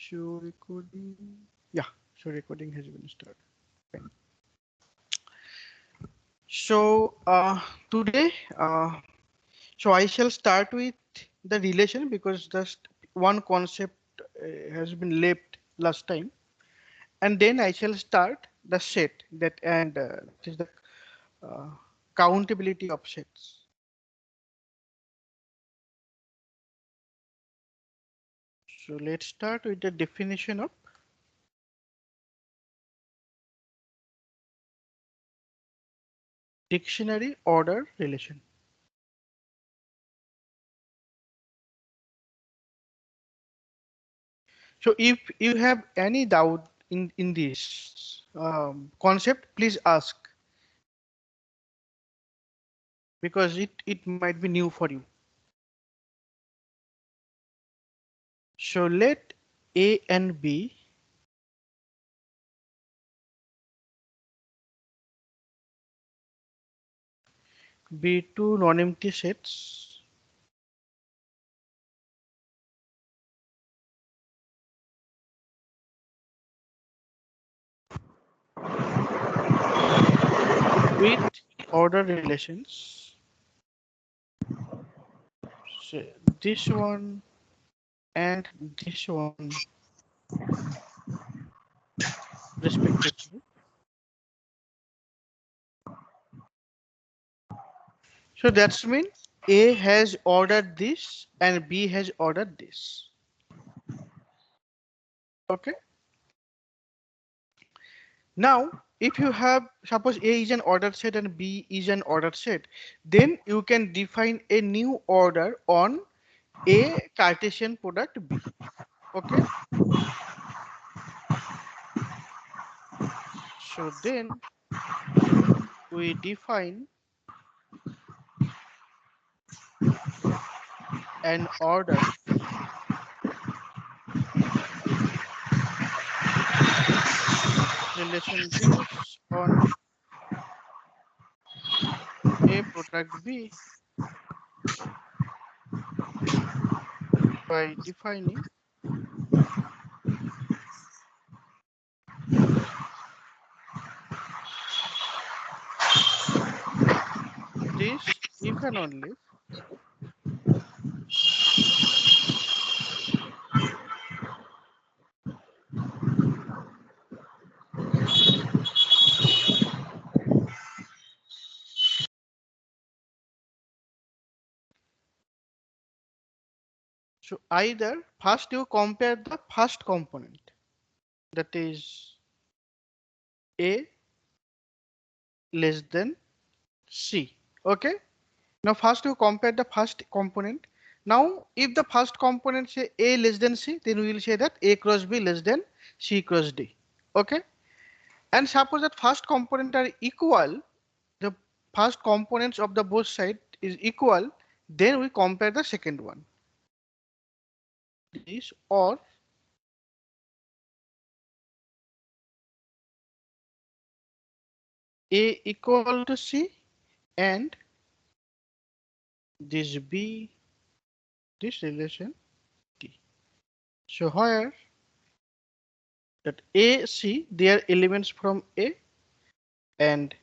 Show recording. Yeah, show recording has been started. Fine. So today, so I shall start with the relation because just one concept has been left last time, and then I shall start the set that and that is the uh, countability of sets. So let's start with the definition of dictionary order relation. So if you have any doubt in this concept, please ask because it might be new for you. So let A and B be two non-empty sets with order relations. So this one and this one respectively. So that's mean A has ordered this and B has ordered this. Okay. Now, if you have suppose A is an ordered set and B is an ordered set, then you can define a new order on A Cartesian product B. Okay. So then we define an order relation based on A product B by defining this if and only so either first you compare the first component, that is A less than C. Okay. Now first you compare the first component. Now if the first component say A less than C, then we will say that A cross B less than C cross D. Okay. And suppose that first component are equal, the first components of the both side is equal, then we compare the second one. This or A equal to C and this B, this relation D. So where that A, C, they are elements from A and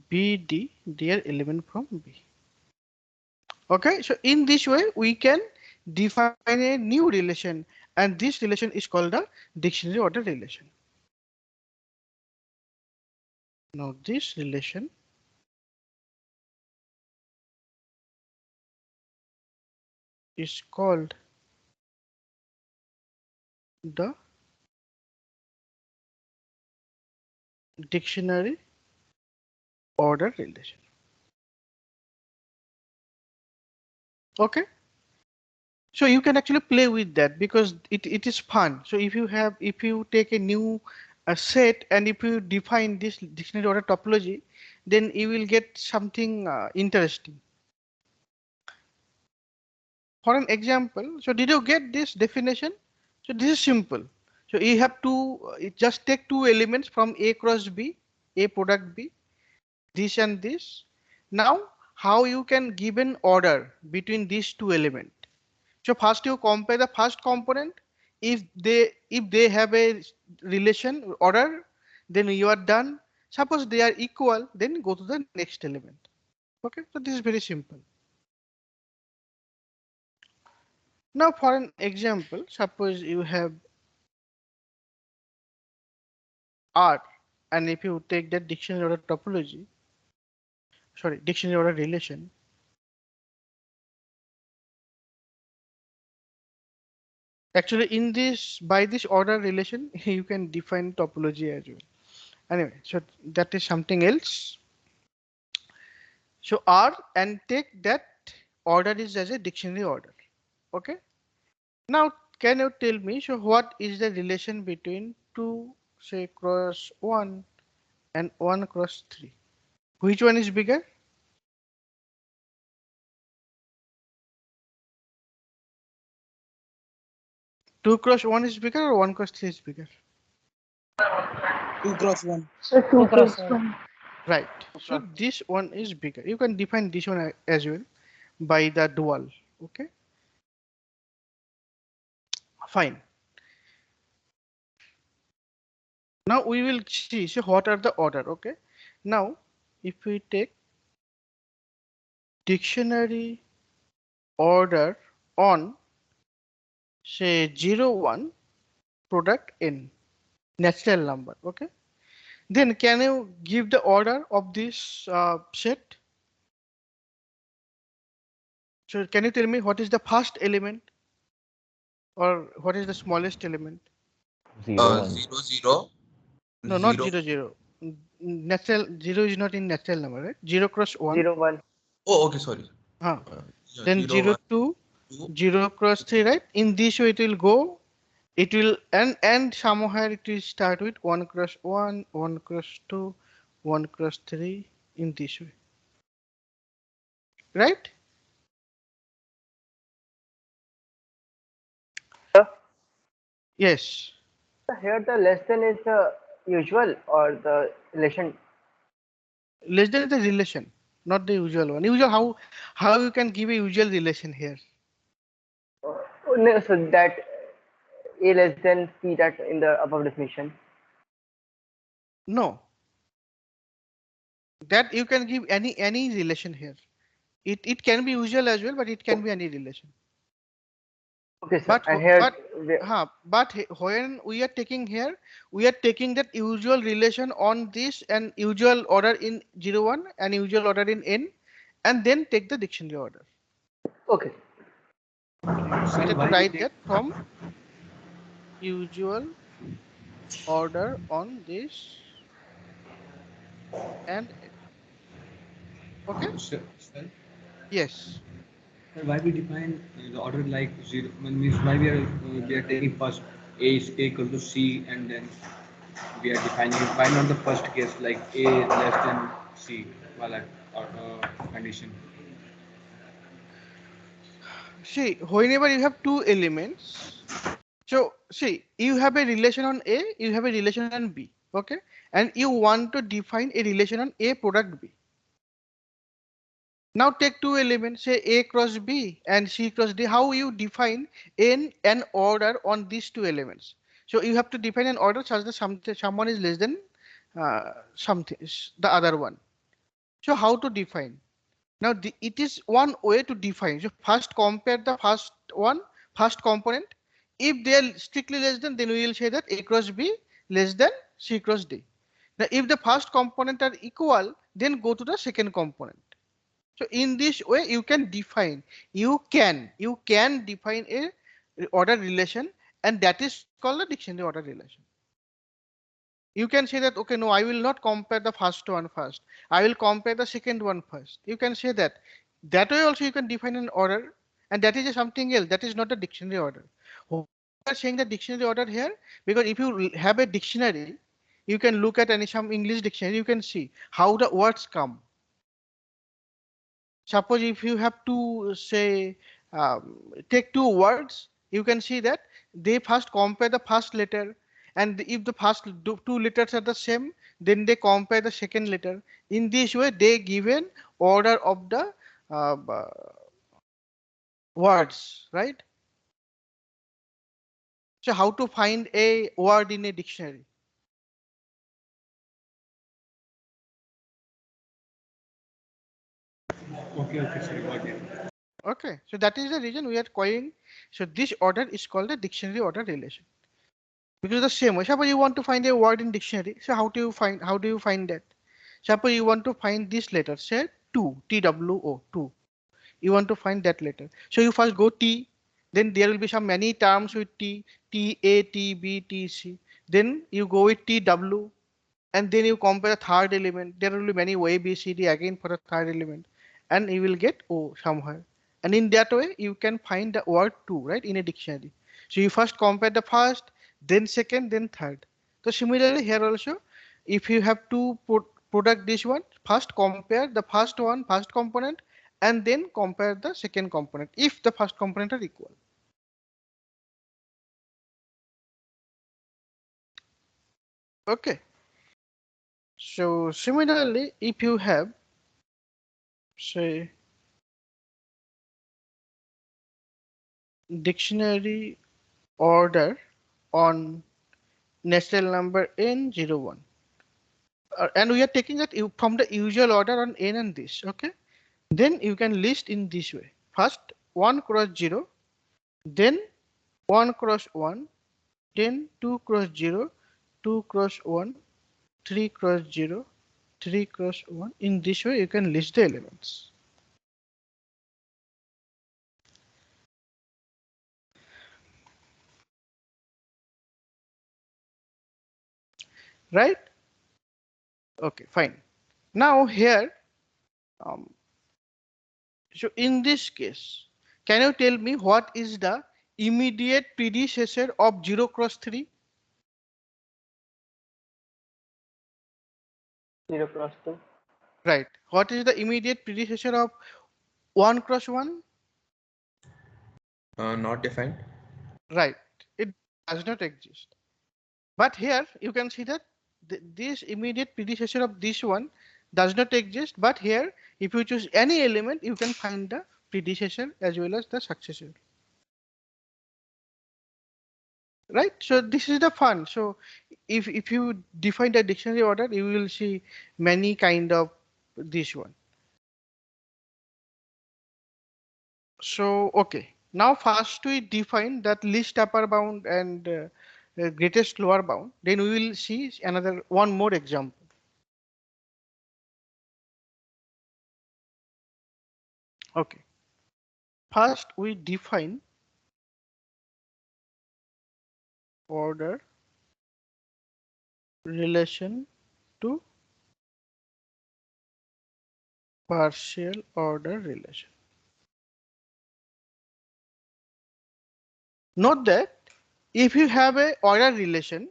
B, D, they are element from B. Okay, so in this way we can define a new relation and this relation is called the dictionary order relation. Now this relation is called the dictionary order relation. Okay. So you can actually play with that because it is fun. So if you take a new set and if you define this dictionary order topology, then you will get something interesting. For an example, so did you get this definition? So this is simple. So you have to just take two elements from A cross B, A product B, this and this. Now, how you can give an order between these two elements. So first you compare the first component. If they have a relation order, then you are done. Suppose they are equal, then go to the next element. Okay, so this is very simple. Now for an example, suppose you have R, and if you take that dictionary order topology, sorry, dictionary order relation, actually in this, by this order relation, you can define topology as well. Anyway, so that is something else. So R, and take that order is as a dictionary order. Okay. Now can you tell me, so what is the relation between 2 say cross 1 and 1 cross 3? Which one is bigger? 2 cross 1 is bigger or 1 cross 3 is bigger? 2 cross 1. So 2 cross 1. Right. So this one is bigger. You can define this one as well by the dual. Okay. Fine. Now we will see, so what are the order. Okay. Now if we take dictionary order on say 0 1 product n natural number. Okay. Then can you give the order of this set? So can you tell me what is the first element or what is the smallest element? 0, 1. 0 0 No, not 0 0. Natural 0 is not in natural number, right? 0 cross 1. 0 1. Oh, okay, sorry. Then 0 2, 2. 0 cross 3, right? In this way it will go. It will and somewhere it will start with 1 cross 1, 1 cross 2, 1 cross 3 in this way. Right? Sir, Yes. here the less than is the usual or the relation. Less than is the relation, not the usual one. Usual, how you can give a usual relation here? No, so that A less than C that in the above definition. No. That you can give any relation here. It can be usual as well, but it can be any relation. Okay, sir. But And here, when we are taking here, we are taking that usual relation on this and usual order in 0 1 and usual order in n, and then take the dictionary order. okay. So to write that from usual order on this and n. Okay. Sir, Yes. why we define the order like 0 means why we are taking first a is equal to c and then we are defining why not the first case like a less than c while at condition. See, whenever you have two elements, so see, you have a relation on A, you have a relation on B, okay? And you want to define a relation on A product B. Now take two elements, say A cross B and C cross D. How you define an order on these two elements? So you have to define an order such that someone is less than something, the other one. So how to define? Now it is one way to define. So first compare the first component. If they are strictly less than, then we will say that A cross B less than C cross D. Now if the first component are equal, then go to the second component. So in this way you can define, you can define a order relation, and that is called the dictionary order relation. You can say that, okay, no, I will not compare the first one first. I will compare the second one first. You can say that. That way also you can define an order, and that is something else. That is not a dictionary order. We are saying the dictionary order here because if you have a dictionary, you can look at some English dictionary. You can see how the words come. Suppose if you have to say take two words, you can see that they first compare the first letter, and if the first two letters are the same, then they compare the second letter. In this way, they given order of the words, right? So how to find a word in a dictionary? Okay, okay, sir, got it. Okay, so that is the reason we are calling. So this order is called the dictionary order relation. Because the same way, suppose you want to find a word in dictionary. So how do you find that? Suppose you want to find this letter, say TWO, two. You want to find that letter. So you first go T, then there will be some many terms with T, TA, TB, TC. Then you go with TW, and then you compare the third element. There will be many A, B, C, D again for the third element, and you will get O somewhere. And in that way, you can find the word two, right, in a dictionary. So you first compare the first, then second, then third. So similarly here also, if you have to put product this one, first compare the first one, first component, and then compare the second component if the first component are equal. Okay. So similarly, if you have, say, dictionary order on natural number n01, and we are taking that from the usual order on n and this. Okay, then you can list in this way: first 1 cross 0, then 1 cross 1, then 2 cross 0, 2 cross 1, 3 cross 0, 3 cross 1. In this way you can list the elements, right? Okay, fine. Now here, um, so in this case, can you tell me what is the immediate predecessor of 0 cross 3? 0 cross 2. Right. What is the immediate predecessor of 1 cross 1? Not defined. Right. It does not exist. But here you can see that this immediate predecessor of this one does not exist. But here, if you choose any element, you can find the predecessor as well as the successor. Right. So this is the fun. So if you define the dictionary order, you will see many kind of this one. So okay. Now first we define that least upper bound and greatest lower bound. Then we will see another one more example. Okay. First we define order relation to partial order relation. Note that if you have a order relation,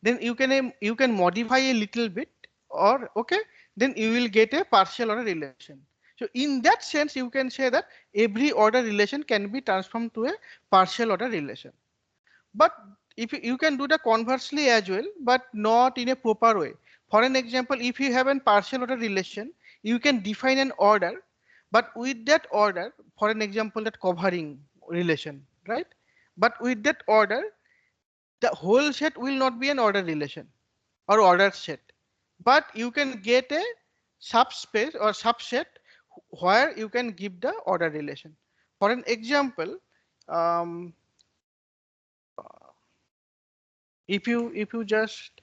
then you can modify a little bit, or okay, then you will get a partial order relation. So in that sense, you can say that every order relation can be transformed to a partial order relation. But if you can do the conversely as well, but not in a proper way. For an example, if you have a partial order relation, you can define an order, but with that order, for an example, that covering relation, right? But with that order, the whole set will not be an order relation or ordered set, but you can get a subspace or subset where you can give the order relation. For an example, um, if you just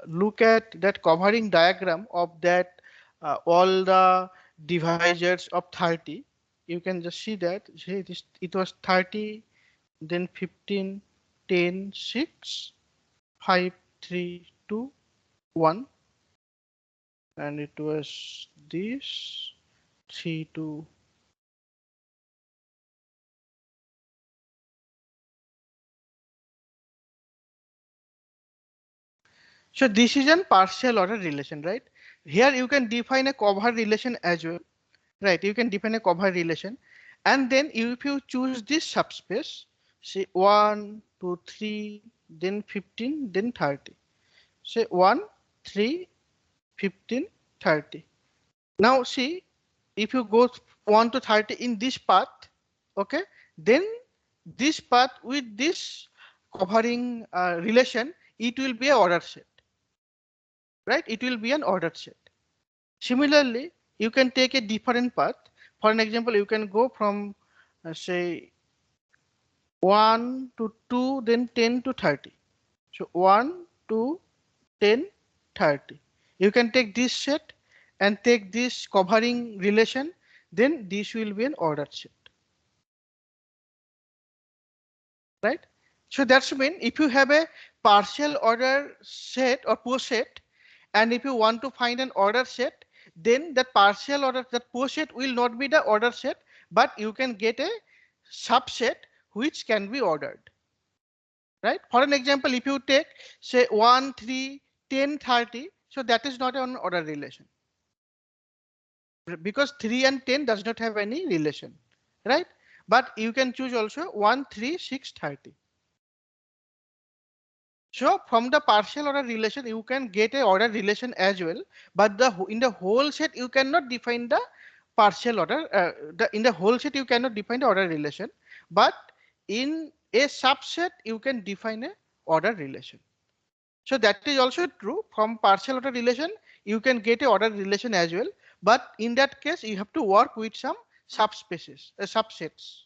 look at that covering diagram of that all the divisors of 30, you can just see that it was 30, then 15, 10, 6, 5, 3, 2, 1, and it was this 3, 2. So this is a partial order relation, right? Here you can define a cover relation as well, right? You can define a cover relation, and then if you choose this subspace, say 1, 2, 3, then 15, then 30. say 1, 3, 15, 30. Now see, if you go 1 to 30 in this path, okay, then this path with this covering relation, it will be an ordered set, right? It will be an ordered set. Similarly, you can take a different path. For an example, you can go from say 1 to 2, then 10 to 30. So 1, 2, 10, 30. You can take this set and take this covering relation, then this will be an ordered set, right? So that's mean if you have a partial order set or poset, and if you want to find an order set, then that partial order, that poset will not be the order set, but you can get a subset which can be ordered, right? For an example, if you take say 1, 3, 10, 30, so that is not an order relation, because 3 and 10 does not have any relation, right? But you can choose also 1, 3, 6, 30. So from the partial order relation, you can get a order relation as well, but in the whole set you cannot define the partial order. In the whole set you cannot define the order relation, but in a subset you can define a order relation. So that is also true. From partial order relation you can get a order relation as well, but in that case you have to work with some subspaces, subsets.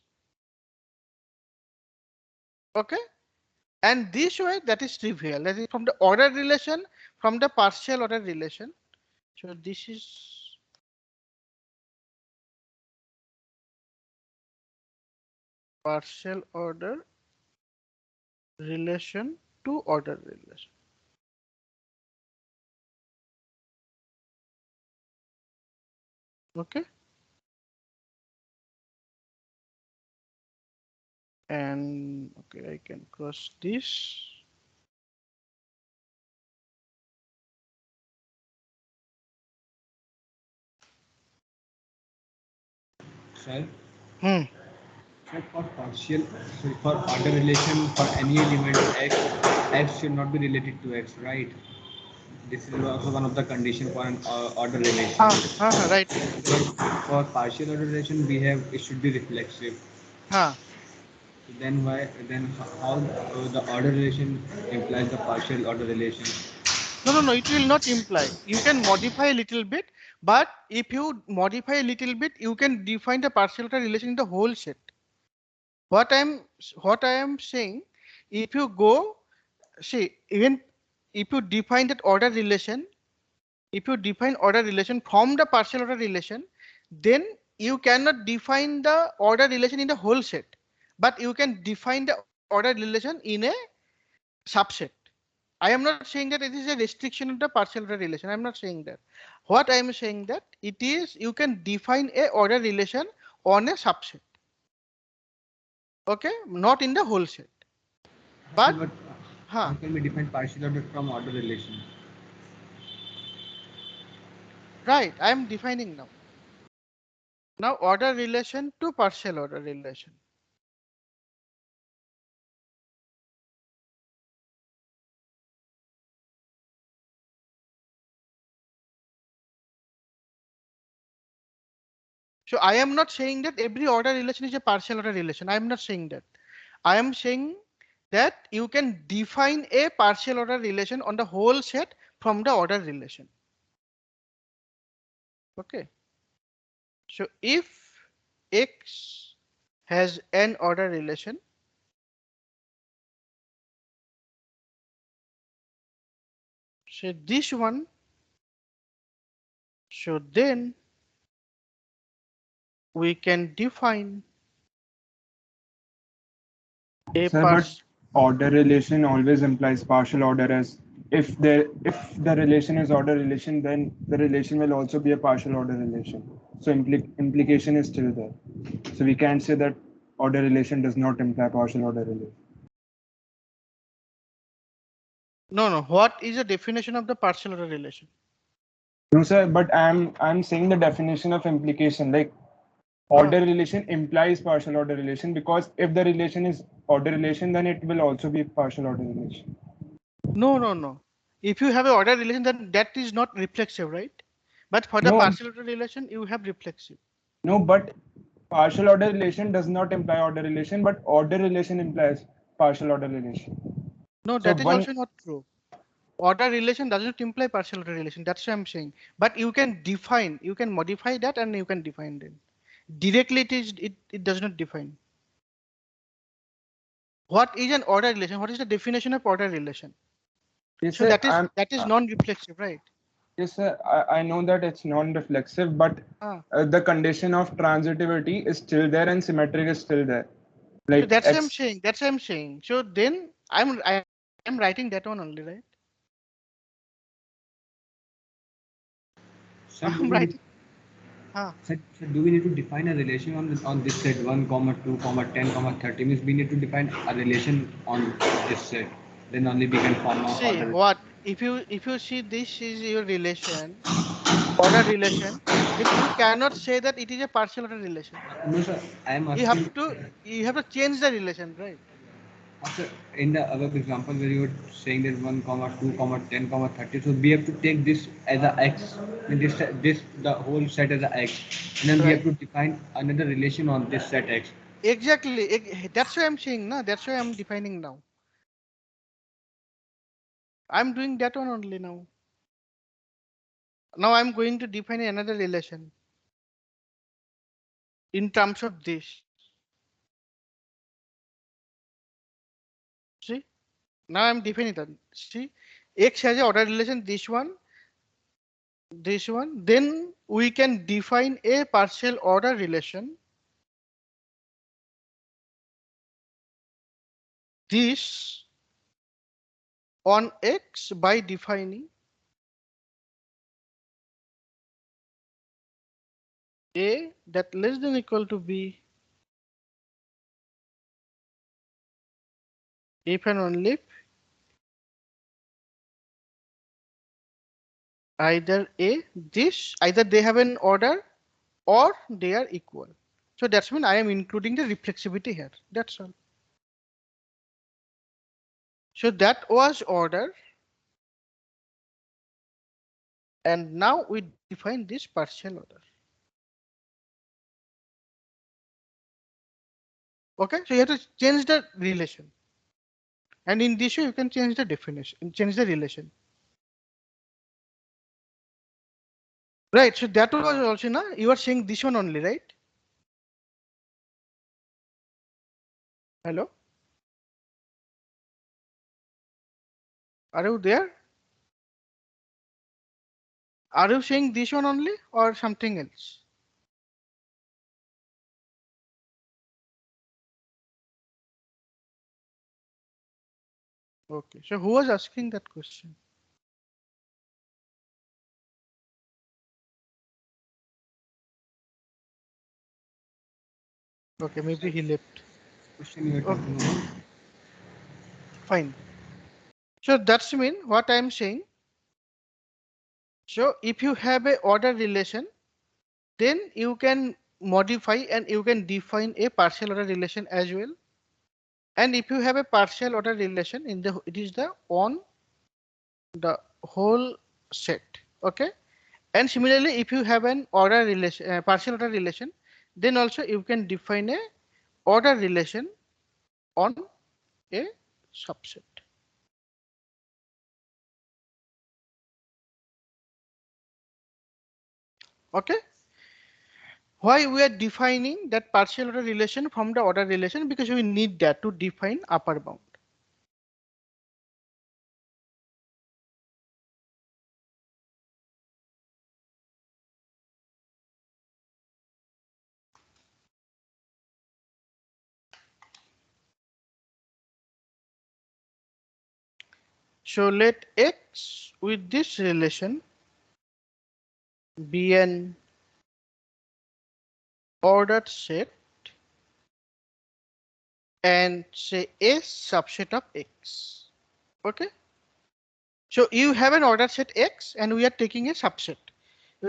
Okay. And this way, that is trivial. That is from the order relation, from the partial order relation. So this is partial order relation to order relation. Okay. And okay, I can cross this. Sir, Hmm. sir, for partial, sorry, for order relation for any element x, x should not be related to x, right? This is also one of the condition for an order relation. Right. For partial order relation, we have it should be reflexive. Huh. So then why? Then how the order relation implies the partial order relation? No. It will not imply. You can modify a little bit, but if you modify a little bit, you can define the partial order relation in the whole set. What I am saying, if you go see, even if you define that order relation, if you define order relation from the partial order relation, then you cannot define the order relation in the whole set, but you can define the order relation in a subset. I am not saying that it is a restriction of the partial order relation. I am not saying that. What I am saying that it is you can define a order relation on a subset. Okay, not in the whole set. But How can we define partial order from order relation? right, I am defining now. Now order relation to partial order relation. So I am not saying that every order relation is a partial order relation. I am not saying that. I am saying that you can define a partial order relation on the whole set from the order relation. Okay. So if X has an order relation, so this one, so then we can define a Sir, but order relation always implies partial order, as if the relation is order relation, then the relation will also be a partial order relation. So implication is still there. So we can't say that order relation does not imply partial order relation. no. What is the definition of the partial order relation? No, sir, but I'm saying the definition of implication, like order relation implies partial order relation, because if the relation is order relation, then it will also be partial order relation. No. If you have an order relation, then that is not reflexive, right? But for the No, partial order relation, you have reflexive. no, but partial order relation does not imply order relation, but order relation implies partial order relation. No, So that is one, also not true. Order relation doesn't imply partial order relation. That's what I'm saying. But you can define, you can modify that, and you can define them. Directly, it does not define. What is an order relation? What is the definition of order relation? yes, So sir, that is non-reflexive, right? yes, sir, I know that it's non-reflexive, but Ah. the condition of transitivity is still there and symmetric is still there. So Like that's what I'm X, saying. That's what I'm saying. So then I'm writing that one only, right? So do I'm we need, writing. Ah. so do we need to define a relation on this set 1, comma 2, comma 10, comma 30? Means we need to define a relation on this set. Then only we can form a See order. what if you see this is your relation, order relation, then you cannot say that it is a partial order relation. No, sir. I am You have asking. to you have to change the relation, right? After in the above example where you were saying that 1 comma 2 comma 10 comma 30, so we have to take this as a x, and this the whole set as a x, and then we have Right. to define another relation on this set x. Exactly. That's why I'm saying, no, that's why I'm defining now. I'm doing that one only now. Now I'm going to define another relation in terms of this. See, now I'm defining that. See, X has a order relation, this one. Then we can define a partial order relation. This on X by defining A that less than equal to B if and only if either they have an order or they are equal. So that's when I am including the reflexivity here. That's all. So that was order. And now we define this partial order. Okay, so you have to change the relation. And in this way, you can change the definition, change the relation. Right, so that was also, na, you are saying this one only, right? Hello? Are you there? Are you saying this one only or something else? Okay, so who was asking that question? Okay, maybe he left. Question you were Okay, talking about. fine. So that's mean what I'm saying. So if you have a order relation, then you can modify and you can define a partial order relation as well. And if you have a partial order relation in the, it is the on the whole set. Okay. And similarly, if you have an order relation, partial order relation, then also you can define a order relation on a subset. Okay. Why we are defining that partial order relation from the order relation? Because we need that to define upper bound. So let X with this relation be an ordered set and say a subset of X. Okay. So you have an ordered set X and we are taking a subset.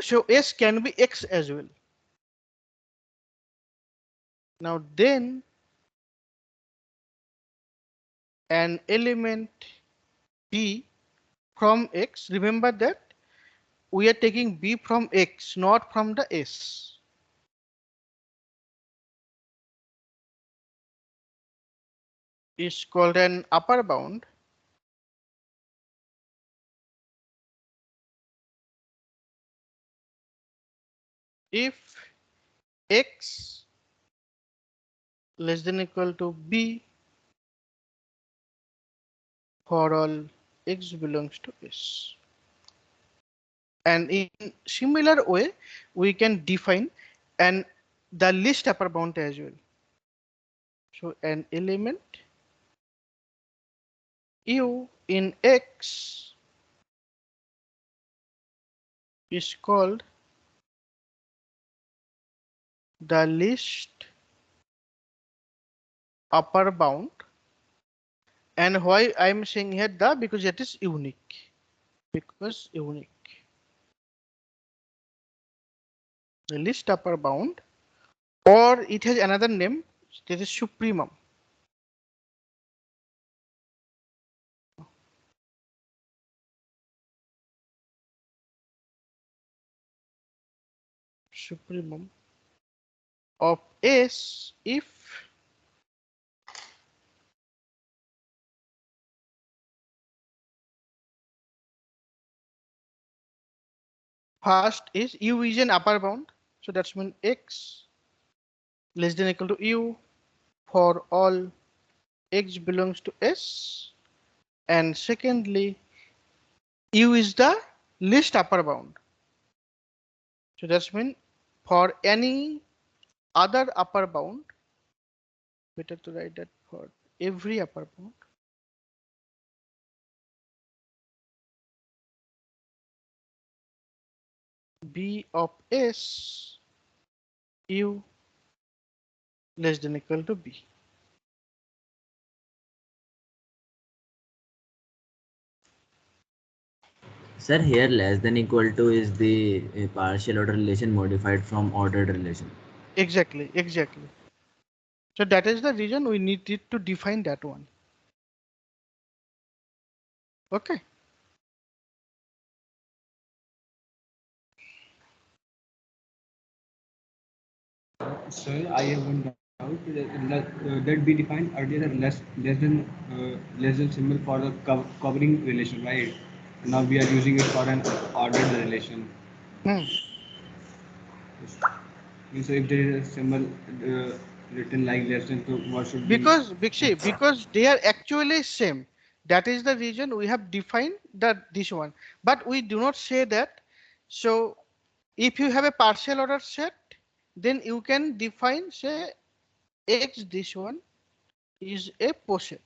So S can be X as well. Now then an element B from X, remember that we are taking B from X, not from the S. Is called an upper bound. If X less than equal to B for all X belongs to S. And in similar way, we can define the least upper bound as well. So an element U in X is called the least upper bound. And why I'm saying here the, because it is unique. Because unique. The least upper bound, or it has another name, that is supremum. Supremum of S if first is U is an upper bound. So that's mean X less than equal to U for all X belongs to S. And secondly, U is the least upper bound. So that's mean for any other upper bound, better to write that for every upper bound. B of S, U less than equal to B. Sir, here less than equal to is the partial order relation modified from ordered relation. Exactly, exactly. So that is the reason we needed to define that one. Okay. Sir, I have one doubt. That we defined earlier less than symbol for the covering relation, right? Now we are using it for an ordered relation. Hmm. So if there is a symbol written like less than, so what should be? Because they are actually same. That is the reason we have defined that this one. But we do not say that. So if you have a partial order set, then you can define say X this one is a poset.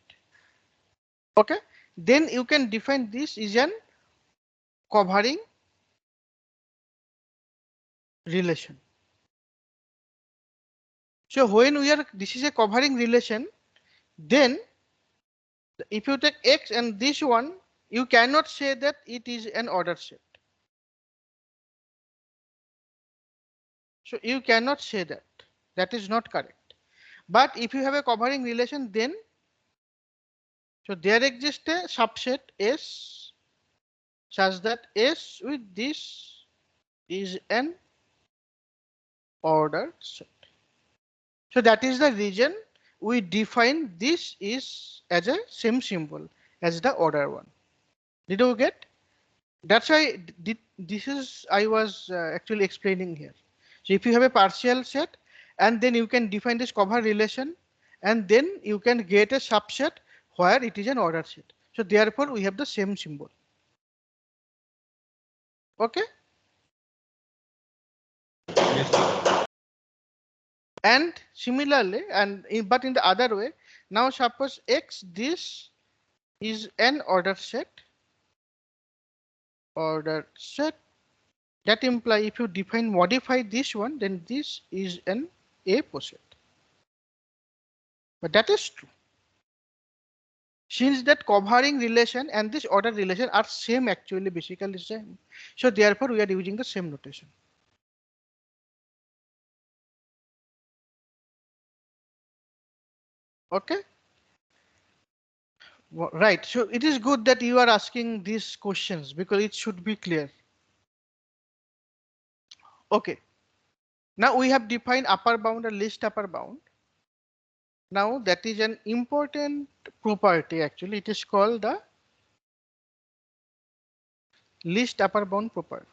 Okay. Then you can define this is an covering relation. So when this is a covering relation, then if you take X and this one, you cannot say that it is an order set. So you cannot say that. That is not correct. But if you have a covering relation, then so there exists a subset S such that S with this is an ordered set. So that is the reason we define this is as a same symbol as the order one. Did you get? That's why this is I was actually explaining here. So if you have a partial set and then you can define this cover relation and then you can get a subset where it is an order set. So therefore we have the same symbol. Okay. Yes, sir. And similarly, but in the other way, now suppose X this is an order set. Order set that imply if you modify this one, then this is an A poset. But that is true. Since that covering relation and this order relation are same, actually basically same. So therefore we are using the same notation. Okay. Right. So it is good that you are asking these questions because it should be clear. Okay. Now we have defined upper bound and least upper bound. Now that is an important property actually. It is called the least upper bound property.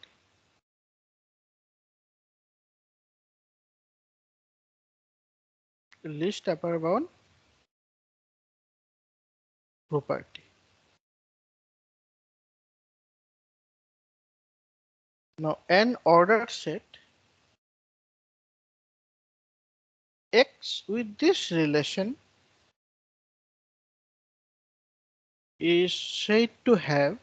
Least upper bound property. Now an ordered set X with this relation is said to have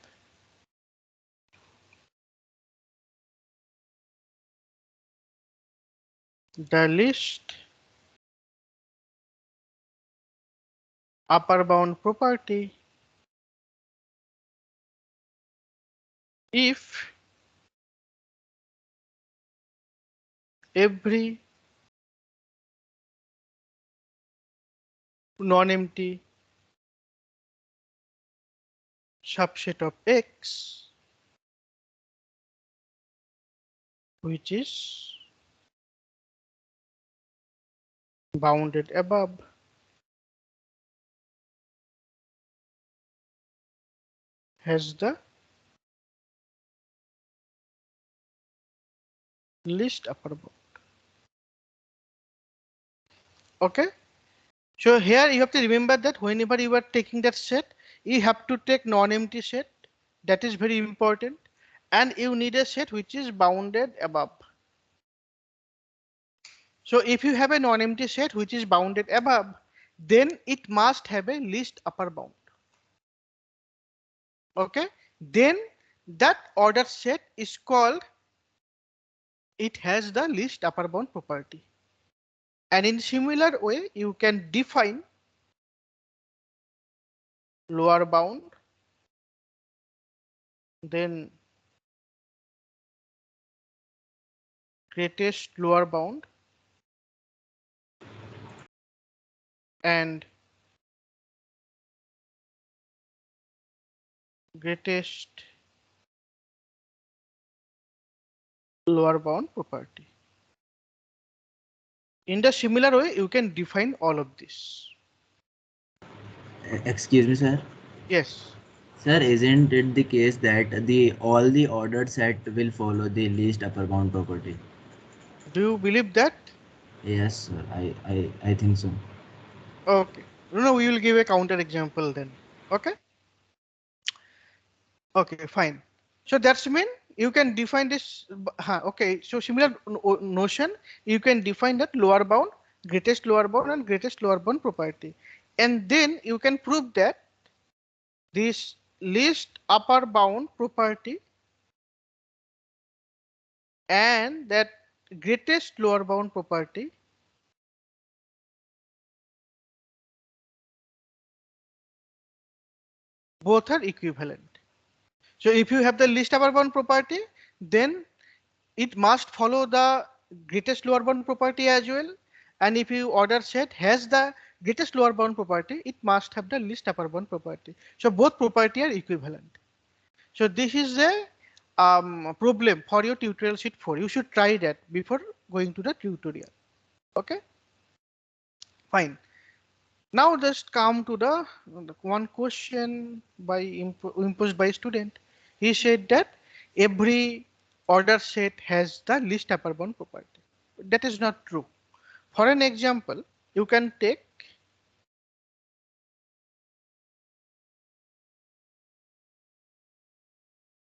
the least upper bound property if every non-empty subset of X which is bounded above has the least upper bound. Okay. So here you have to remember that whenever you are taking that set, you have to take non-empty set. That is very important. And you need a set which is bounded above. So if you have a non-empty set which is bounded above, then it must have a least upper bound. Okay. Then that ordered set is called, it has the least upper bound property. And in similar way, you can define lower bound, then greatest lower bound, and greatest lower bound property. In the similar way, you can define all of this. Excuse me, sir. Yes. Sir, isn't it the case that all the ordered set will follow the least upper bound property? Do you believe that? Yes, sir. I think so. Okay. No, we will give a counter example then. Okay. Okay, fine. So that's mean you can define this. Okay. So similar notion, you can define that lower bound, greatest lower bound, and greatest lower bound property, and then you can prove that this least upper bound property and that greatest lower bound property both are equivalent. So if you have the least upper bound property, then it must follow the greatest lower bound property as well. And if you order set has the greatest lower bound property, it must have the least upper bound property. So both property are equivalent. So this is a problem for your tutorial sheet 4. You should try that before going to the tutorial. Okay, fine. Now just come to the one question by imposed by student. He said that every order set has the least upper bound property. That is not true. For an example, you can take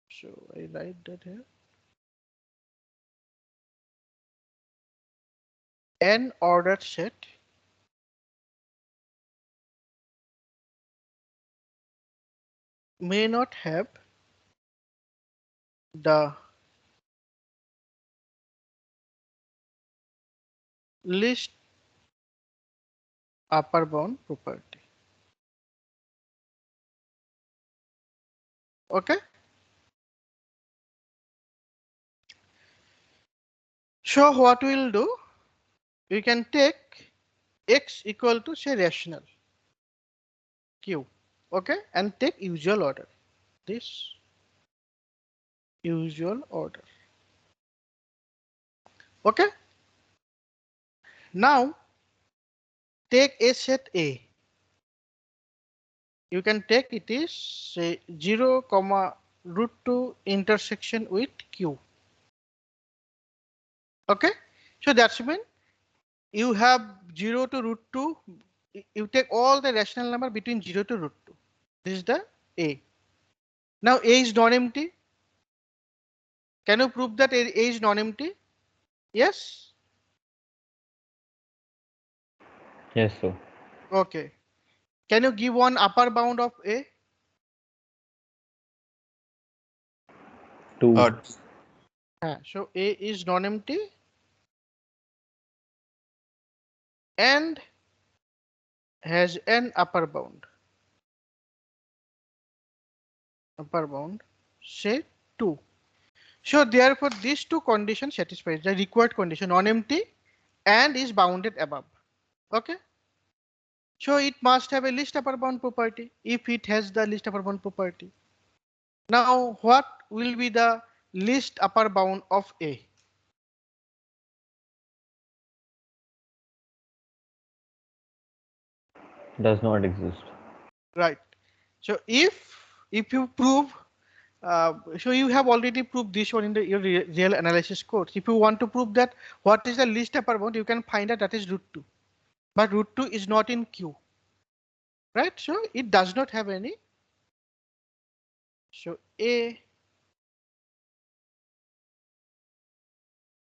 so I write that here. An ordered set may not have the least upper bound property. Okay. So what we'll do, we can take x equal to say rational q. Okay, and take usual order. This usual order. Okay. Now take a set A. You can take it is say 0 comma root 2 intersection with Q. Okay, so that's mean you have 0 to root 2. You take all the rational number between 0 to root 2. This is the A. Now A is non-empty. Can you prove that A is non-empty? Yes. Yes, sir. Okay. Can you give one upper bound of A? 2. So A is non-empty and has an upper bound. Upper bound, say 2. So therefore these two conditions satisfy the required condition, non-empty and is bounded above. Okay. So it must have a least upper bound property if it has the least upper bound property. Now what will be the least upper bound of A? Does not exist. Right. So if you prove, so you have already proved this one in the your real analysis course. If you want to prove that what is the least upper bound, you can find that is root 2. But root 2 is not in Q. Right. So it does not have any. So A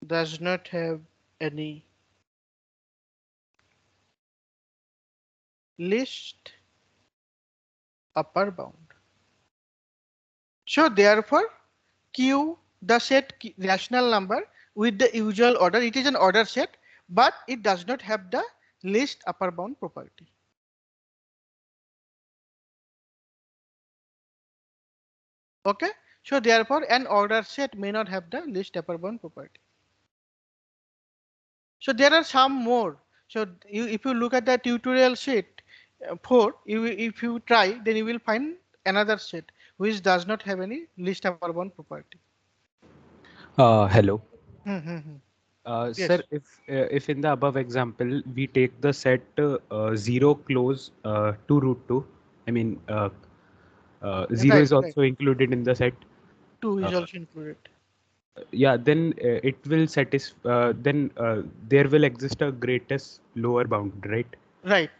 does not have any least upper bound. So therefore Q, the set rational number with the usual order, it is an order set, but it does not have the least upper bound property. Okay, so therefore an order set may not have the least upper bound property. So there are some more. So if you look at the tutorial sheet 4, if you try, then you will find another set which does not have any least upper bound property. Hello. Hmm, hmm, hmm. Sir, Yes, if in the above example we take the set 0 close to root 2, I mean 0 right, is right. also included in the set. 2 is Uh, also included. yeah, then it will satisfy. Then there will exist a greatest lower bound, right? Right.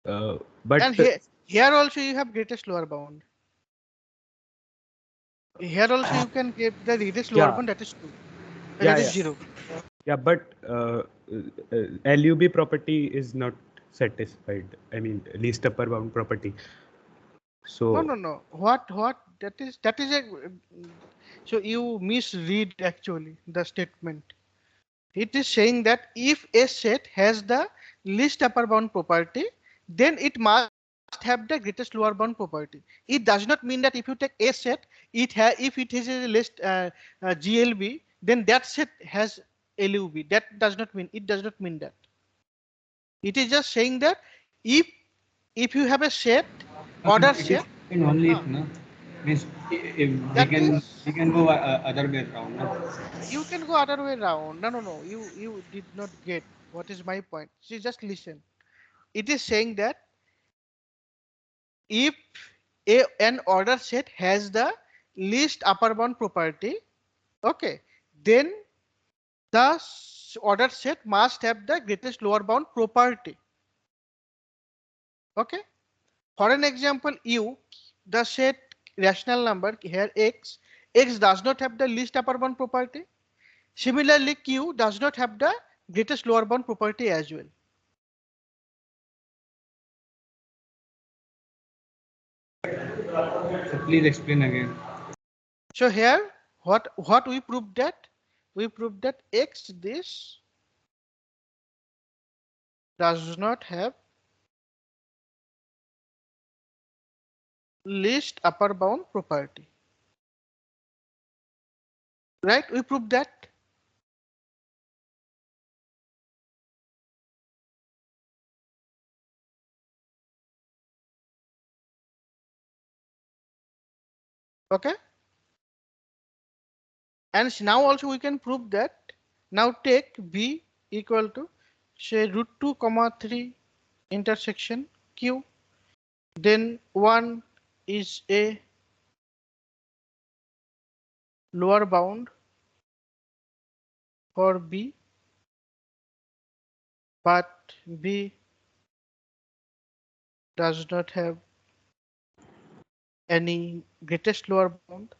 But And here also you have greatest lower bound. Here also you can get the greatest lower yeah, bound, that is 2. yeah, That is yeah, 0. yeah. But LUB property is not satisfied. I mean least upper bound property. No, So no, no. What that is a so you misread actually the statement. It is saying that if a set has the least upper bound property, then it must have the greatest lower bound property. It does not mean that if you take a set, if it has a list GLB, then that set has LUB. That does not mean, it does not mean that. It is just saying that if you have a set, No, order it is set, only uh, if no means if that is we can go other way around. No? you can go other way around. No, no, no. You did not get what is my point. See, just listen. It is saying that if an order set has the least upper bound property, okay, then the order set must have the greatest lower bound property. Okay. For an example, the set rational number here x does not have the least upper bound property. Similarly, q does not have the greatest lower bound property as well. So please explain again. So here, what we proved that? We proved that x this does not have least upper bound property. Right? We proved that. Okay. And now also we can prove that. Now take B equal to say root 2 comma 3 intersection Q. Then 1 is a lower bound for B, but B does not have any greatest lower bound.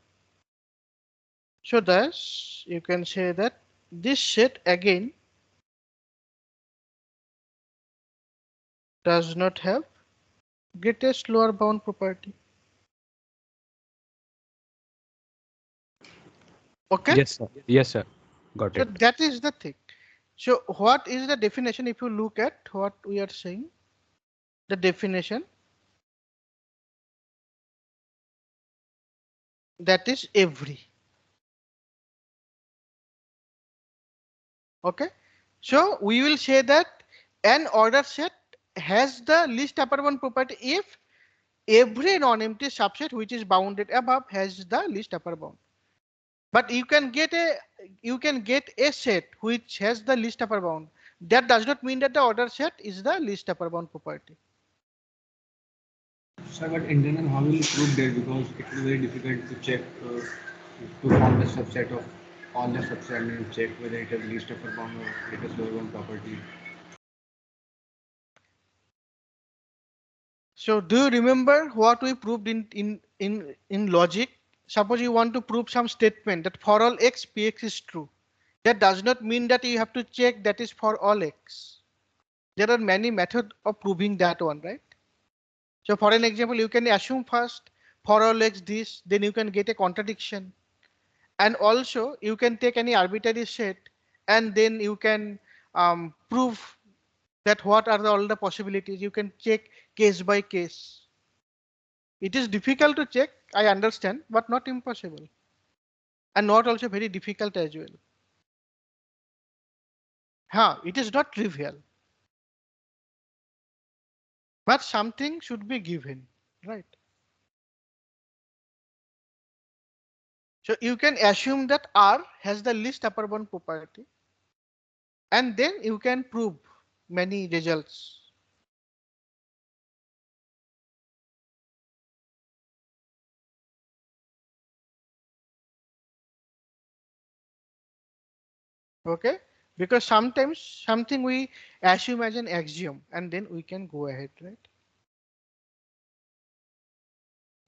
So thus you can say that this set again does not have greatest lower bound property. Okay. Yes, sir. Yes, sir. Got So it. that is the thing. So what is the definition? If you look at what we are saying, the definition, that is every. Okay. So we will say that an order set has the least upper bound property if every non-empty subset which is bounded above has the least upper bound. But you can get a set which has the least upper bound. That does not mean that the order set is the least upper bound property. Sir, but in general, how will you prove that? Because it will be very difficult to check to form the subset of all the subset and check whether it has least upper bound or it has lower bound property. So do you remember what we proved in logic? Suppose you want to prove some statement that for all x, px is true. That does not mean that you have to check that is for all x. There are many methods of proving that one, right? So for an example, you can assume first for all x this, then you can get a contradiction. And also you can take any arbitrary set and then you can prove that what are all the possibilities. You can check case by case. It is difficult to check, I understand, but not impossible. And not also very difficult as well. It is not trivial. But something should be given, right? So you can assume that R has the least upper bound property. And then you can prove many results. Okay, because sometimes something we assume as an axiom and then we can go ahead, right?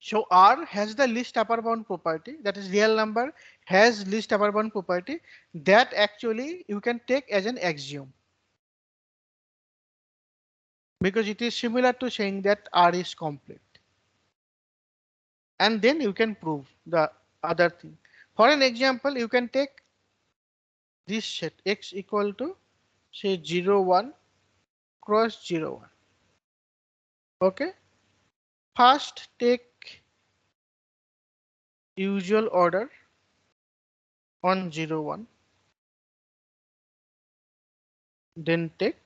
So R has the least upper bound property, that is real number has least upper bound property, that actually you can take as an axiom. Because it is similar to saying that R is complete. And then you can prove the other thing. For an example, you can take this set x equal to say 0, 1 cross 0, 1. Okay. First take usual order on 0, 1. Then take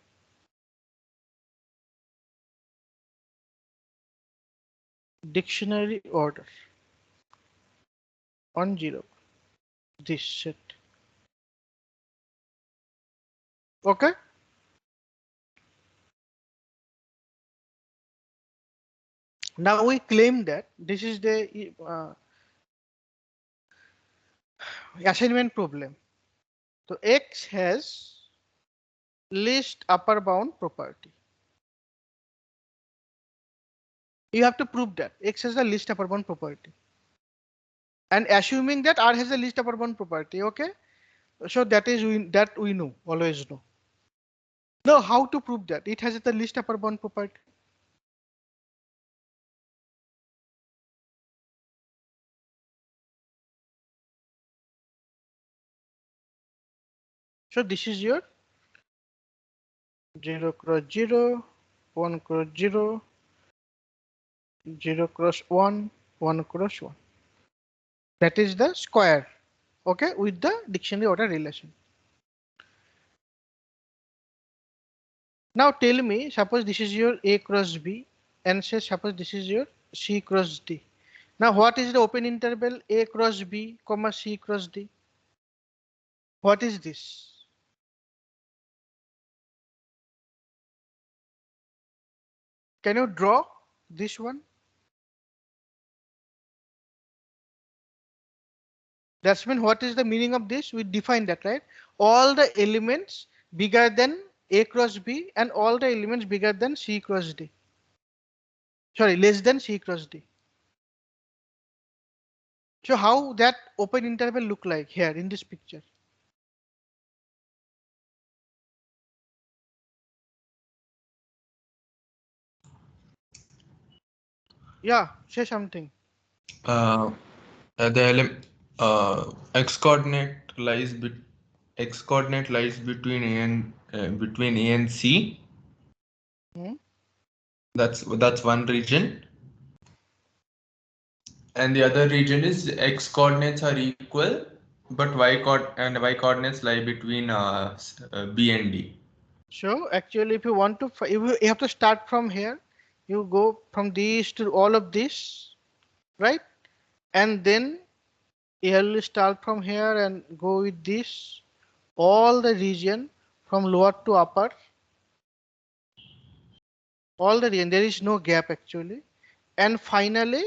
dictionary order on 0. This set. Okay. Now we claim that this is the assignment problem. So X has least upper bound property. You have to prove that X has the least upper bound property. And assuming that R has the least upper bound property, okay? So that is that we know, always know. Now how to prove that it has the least upper bound property? So this is your 0 cross 0, 1 cross 0, 0 cross 1, 1 cross 1. That is the square, okay, with the dictionary order relation. Now tell me, suppose this is your A cross B and say suppose this is your C cross D. Now what is the open interval A cross B, comma C cross D? What is this? Can you draw this one? That's mean what is the meaning of this? We define that, right? All the elements bigger than A cross B and all the elements bigger than C cross D. Sorry, less than C cross D. So how that open interval look like here in this picture? Yeah, say something. Uh, the x coordinate lies between A and C. Hmm? That's one region, and the other region is x coordinates are equal, but y coordinates lie between B and D. So actually, if you want to, you have to start from here. You go from these to all of this, right? And then you will start from here and go with this, all the region from lower to upper, all the region. There is no gap actually. And finally,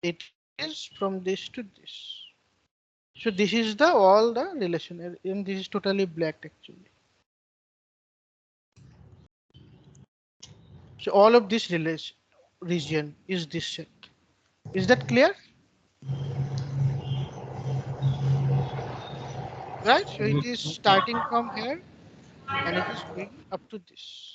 it is from this to this. So this is the all the relation, and this is totally black actually. So all of this relation region is this set. Is that clear? Right? So it is starting from here and it is going up to this.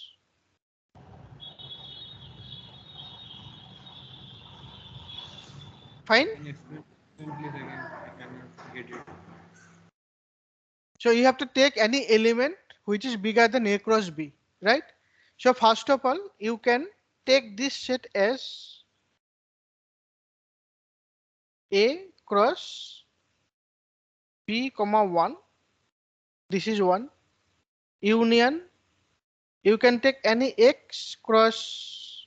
Fine. Can you explain please again? I cannot get it. So you have to take any element which is bigger than A cross B, right? So first of all, you can take this set as A cross B comma 1. This is 1. Union. You can take any X cross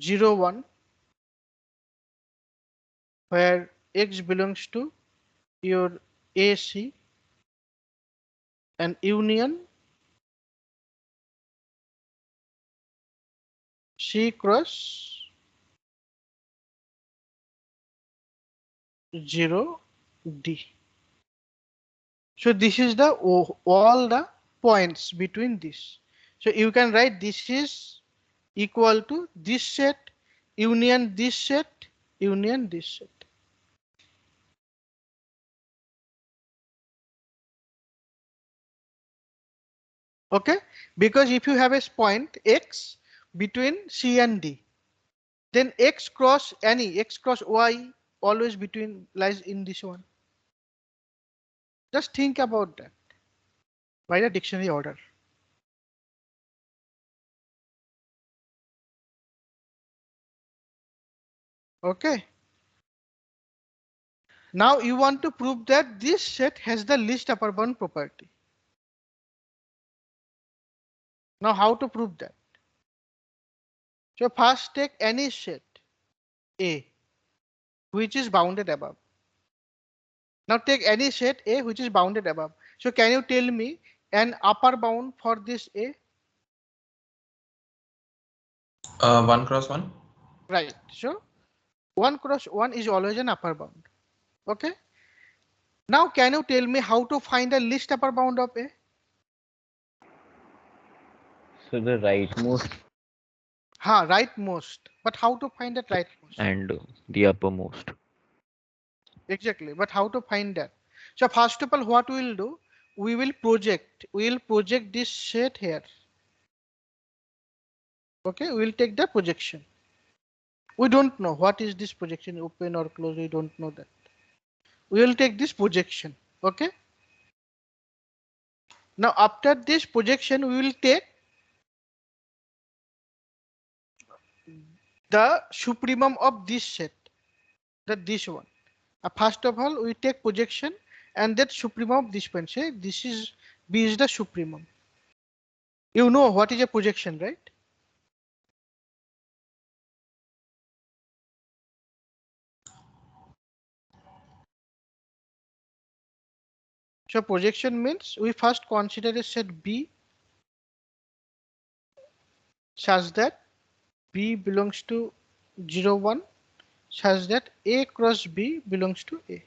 0 1 where X belongs to your AC and union C cross 0 D. So this is the all the points between this. So you can write this is equal to this set union this set union this set. Okay, because if you have a point X between C and D, then X cross any X cross Y always between lies in this one. Just think about that by the dictionary order. Okay. Now you want to prove that this set has the least upper bound property. Now how to prove that? So first take any set A which is bounded above. Now take any set A which is bounded above. So can you tell me an upper bound for this A? 1 cross 1. Right. So 1 cross 1 is always an upper bound. Okay. Now can you tell me how to find the least upper bound of A? So the rightmost Rightmost. But how to find that rightmost? and the uppermost. Exactly. But how to find that? So first of all, what we will do? We will project this set here. Okay, we will take the projection. We don't know what is this projection, open or close. We don't know that. We will take this projection. Okay. Now after this projection, we will take the supremum of this set, this one. First of all, we take projection and that supremum of this point. Say this is B is the supremum. You know what is a projection, right? So projection means we first consider a set B such that B belongs to 0, 1, such that A cross B belongs to A.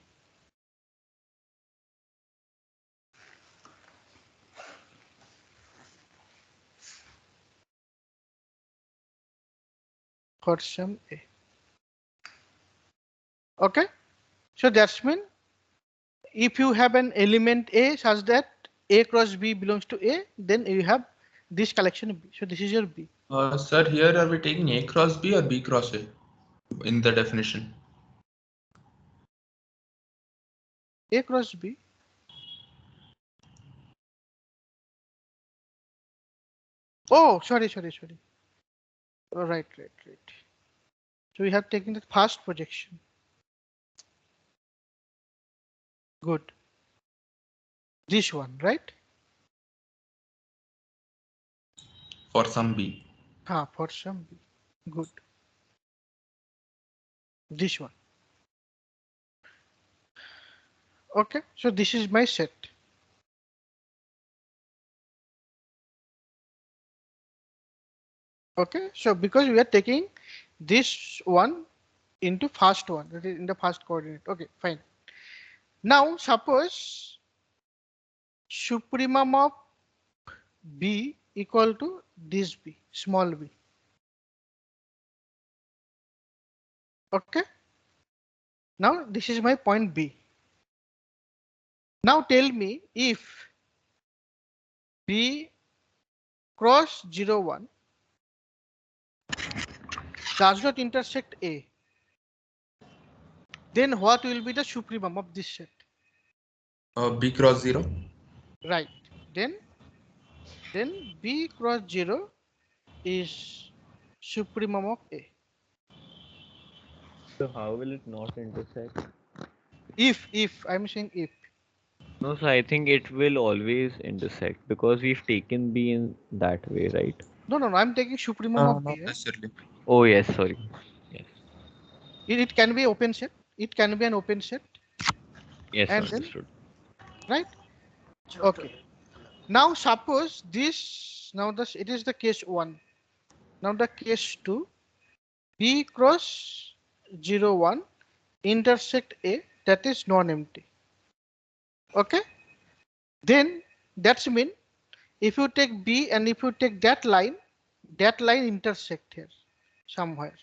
For some A. Okay, so that's mean if you have an element A such that A cross B belongs to A, then you have this collection B. So this is your B. Sir, here are we taking A cross B or B cross A in the definition? A cross B. Oh, sorry. Oh, right. So we have taken the first projection. Good. This one, right? For some B. For some B. Good. This one. Okay, so this is my set. Okay, so because we are taking this one into first one, that is in the first coordinate. Okay, fine. Now suppose supremum of B equal to this B, small b. Okay. Now this is my point B. Now tell me if B cross 0, 1 does not intersect A, then what will be the supremum of this set? B cross 0. Right. Then B cross 0 is supremum of A. So how will it not intersect? If I'm saying if. No, so I think it will always intersect because we've taken B in that way, right? No, I'm taking supremum of Not B. necessarily. Oh yes, sorry. Yes. It can be open set. It can be an open set. Yes, And then, understood. right? Okay. Now suppose this, now this, it is the case 1. Now the case 2, B cross 0, 1 intersect A, that is non-empty. Okay. Then that's mean if you take B and if you take that line intersect here somewhere.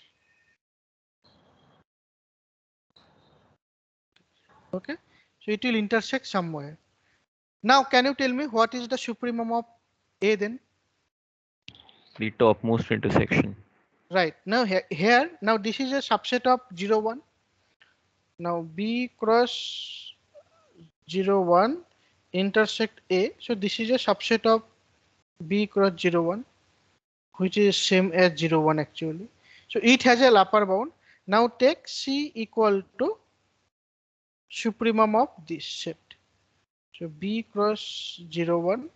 Okay. So it will intersect somewhere. Now can you tell me what is the supremum of A then? The topmost intersection. Right. Now here, now this is a subset of 0, 1. Now B cross 0, 1 intersect A. So this is a subset of B cross 0, 1, which is same as 0, 1 actually. So it has a upper bound. Now take C equal to supremum of this set. So B cross 0, 1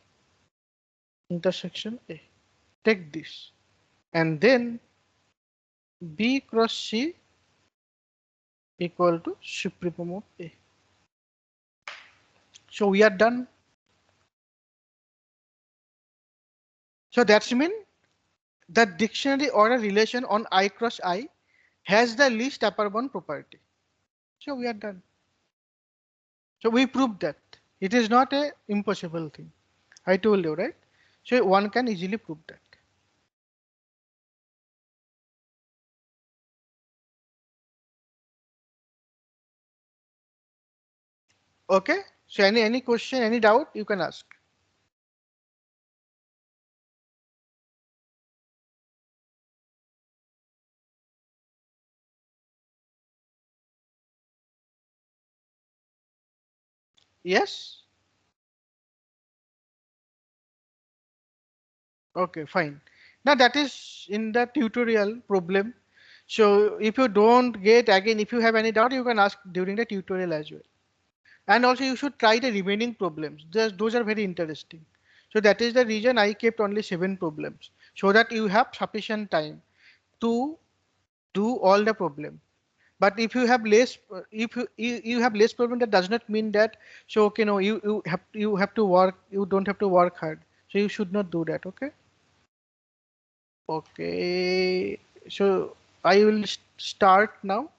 intersection A. Take this. And then B cross C equal to supremum of A. So we are done. So that's mean the dictionary order relation on I cross I has the least upper bound property. So we are done. So we proved that it is not a impossible thing. I told you, right? So one can easily prove that. Okay. So any question, any doubt you can ask. Yes. Okay, fine. Now that is in the tutorial problem. So if you don't get, again, if you have any doubt, you can ask during the tutorial as well. And also you should try the remaining problems. Those are very interesting. So that is the reason I kept only 7 problems, so that you have sufficient time to do all the problem. But if you have less, if you have less problem, that does not mean that. So okay, no, you have to work. You don't have to work hard. So you should not do that. Okay. Okay. So I will start now.